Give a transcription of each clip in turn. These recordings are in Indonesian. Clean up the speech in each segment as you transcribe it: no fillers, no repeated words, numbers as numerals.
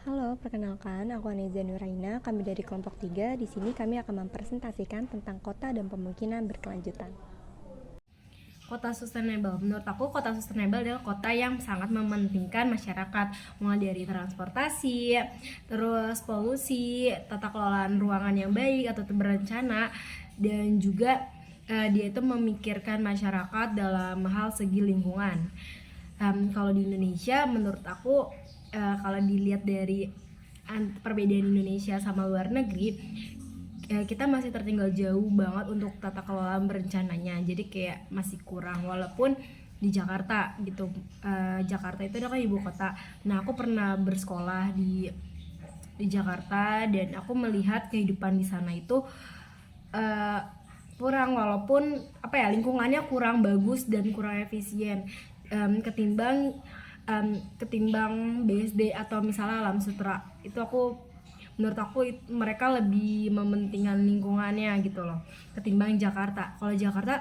Halo, perkenalkan aku Aneza Nuraina, kami dari kelompok 3. Di sini kami akan mempresentasikan tentang kota dan pemukiman berkelanjutan. Kota sustainable. Menurut aku, kota sustainable adalah kota yang sangat mementingkan masyarakat, mulai dari transportasi, terus polusi, tata kelolaan ruangan yang baik atau berencana, dan juga dia itu memikirkan masyarakat dalam hal segi lingkungan. Kalau di Indonesia, menurut aku kalau dilihat dari perbedaan Indonesia sama luar negeri, kita masih tertinggal jauh banget untuk tata kelola berencananya, jadi kayak masih kurang walaupun di Jakarta gitu. Jakarta itu adalah ibu kota. Nah, aku pernah bersekolah di Jakarta dan aku melihat kehidupan di sana itu uh, kurang, walaupun lingkungannya kurang bagus dan kurang efisien ketimbang BSD atau misalnya Alam Sutra. Itu menurut aku mereka lebih mementingkan lingkungannya gitu loh ketimbang Jakarta. Kalau Jakarta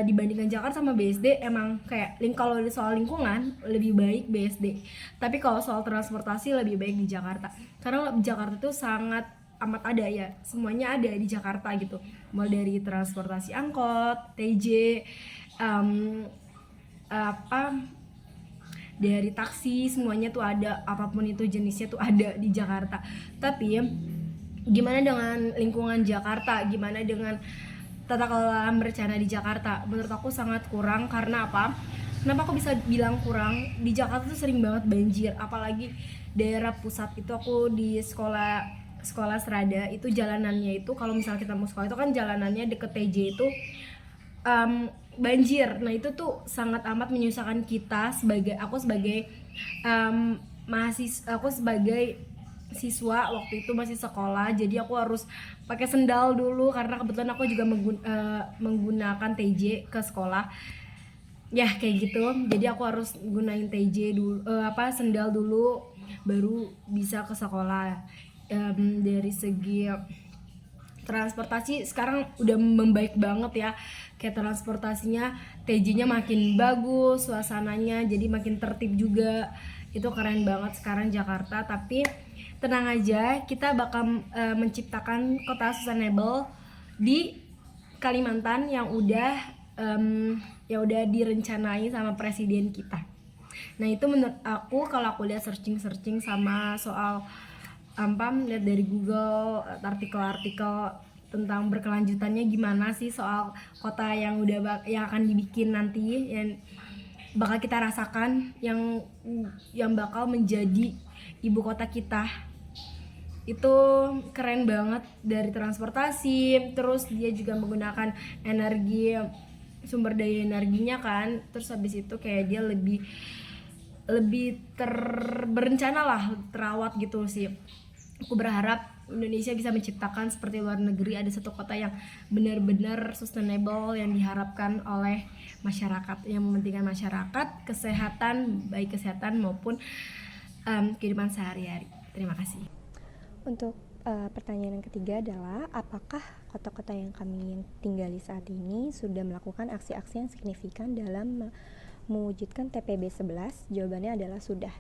dibandingkan Jakarta sama BSD, emang kayak kalau soal lingkungan lebih baik BSD, tapi kalau soal transportasi lebih baik di Jakarta, karena Jakarta tuh sangat amat ada ya, semuanya ada di Jakarta gitu, mulai dari transportasi angkot, TJ, um, apa dari taksi, semuanya tuh ada, apapun itu jenisnya tuh ada di Jakarta. Tapi gimana dengan lingkungan Jakarta, gimana dengan tata kelola berencana di Jakarta? Menurut aku sangat kurang. Karena apa? Kenapa aku bisa bilang kurang? Di Jakarta tuh sering banget banjir, apalagi daerah pusat itu. Aku di sekolah Serada itu, jalanannya itu kalau misalnya kita mau sekolah itu kan jalanannya deket TJ itu banjir. Nah, itu tuh sangat amat menyusahkan kita sebagai aku sebagai siswa waktu itu masih sekolah, jadi aku harus pakai sendal dulu karena kebetulan aku juga menggunakan TJ ke sekolah. Ya kayak gitu, jadi aku harus gunain TJ dulu, sendal dulu baru bisa ke sekolah. Dari segi transportasi sekarang udah membaik banget ya, kayak transportasinya TJ-nya makin bagus, suasananya jadi makin tertib juga. Itu keren banget sekarang Jakarta. Tapi tenang aja, kita bakal menciptakan kota sustainable di Kalimantan yang udah direncanai sama presiden kita. Nah, itu menurut aku, kalau aku lihat searching sama soal lihat dari Google artikel-artikel tentang berkelanjutannya gimana sih soal kota yang akan dibikin nanti, yang bakal kita rasakan, yang bakal menjadi ibu kota kita. Itu keren banget, dari transportasi, terus dia juga menggunakan sumber daya energinya kan, terus habis itu kayak dia lebih berencana lah, terawat gitu sih. Aku berharap Indonesia bisa menciptakan seperti luar negeri, ada satu kota yang benar-benar sustainable, yang diharapkan oleh masyarakat, yang mementingkan masyarakat, kesehatan, baik kesehatan maupun kehidupan sehari-hari. Terima kasih. Untuk pertanyaan yang ketiga adalah, apakah kota-kota yang kami tinggali saat ini sudah melakukan aksi-aksi yang signifikan dalam mewujudkan TPB 11? Jawabannya adalah sudah.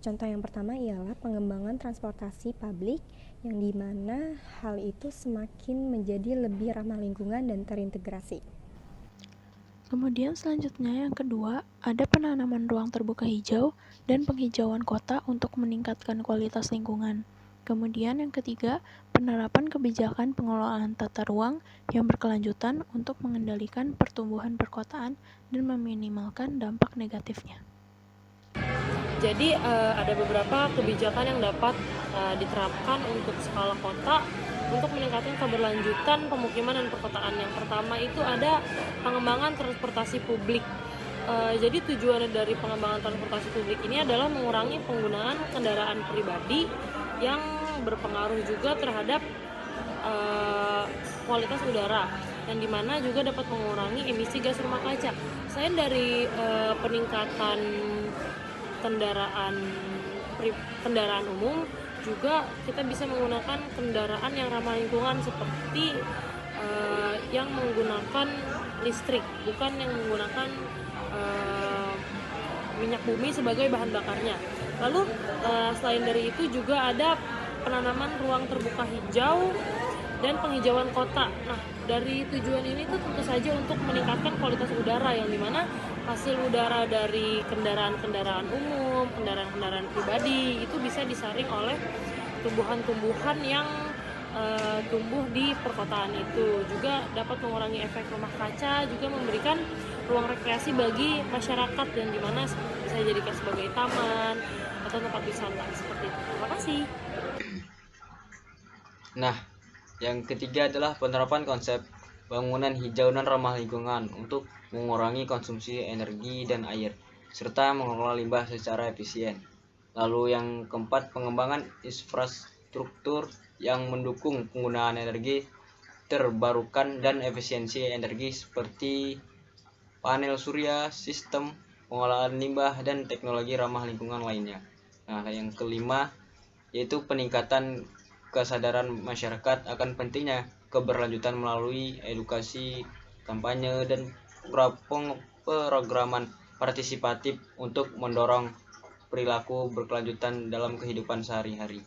Contoh yang pertama ialah pengembangan transportasi publik, yang dimana hal itu semakin menjadi lebih ramah lingkungan dan terintegrasi. Kemudian selanjutnya yang kedua, ada penanaman ruang terbuka hijau dan penghijauan kota untuk meningkatkan kualitas lingkungan. Kemudian yang ketiga, penerapan kebijakan pengelolaan tata ruang yang berkelanjutan untuk mengendalikan pertumbuhan perkotaan dan meminimalkan dampak negatifnya. Jadi ada beberapa kebijakan yang dapat diterapkan untuk skala kota untuk meningkatkan keberlanjutan pemukiman dan perkotaan. Yang pertama itu ada pengembangan transportasi publik. Jadi tujuan dari pengembangan transportasi publik ini adalah mengurangi penggunaan kendaraan pribadi yang berpengaruh juga terhadap kualitas udara, yang dimana juga dapat mengurangi emisi gas rumah kaca. Selain dari peningkatan kendaraan umum, juga kita bisa menggunakan kendaraan yang ramah lingkungan seperti yang menggunakan listrik, bukan yang menggunakan minyak bumi sebagai bahan bakarnya. Lalu selain dari itu juga ada penanaman ruang terbuka hijau dan penghijauan kota. Nah, dari tujuan ini tuh tentu saja untuk meningkatkan kualitas udara, yang dimana hasil udara dari kendaraan-kendaraan umum, kendaraan-kendaraan pribadi itu bisa disaring oleh tumbuhan-tumbuhan yang tumbuh di perkotaan itu. Juga dapat mengurangi efek rumah kaca, juga memberikan ruang rekreasi bagi masyarakat yang dimana bisa dijadikan sebagai taman atau tempat wisata seperti itu. Terima kasih. Nah, yang ketiga adalah penerapan konsep bangunan hijau dan ramah lingkungan untuk mengurangi konsumsi energi dan air, serta mengelola limbah secara efisien. Lalu yang keempat, pengembangan infrastruktur yang mendukung penggunaan energi terbarukan dan efisiensi energi seperti panel surya, sistem pengolahan limbah, dan teknologi ramah lingkungan lainnya. Nah, yang kelima yaitu peningkatan kesadaran masyarakat akan pentingnya keberlanjutan melalui edukasi, kampanye, dan programan partisipatif untuk mendorong perilaku berkelanjutan dalam kehidupan sehari-hari.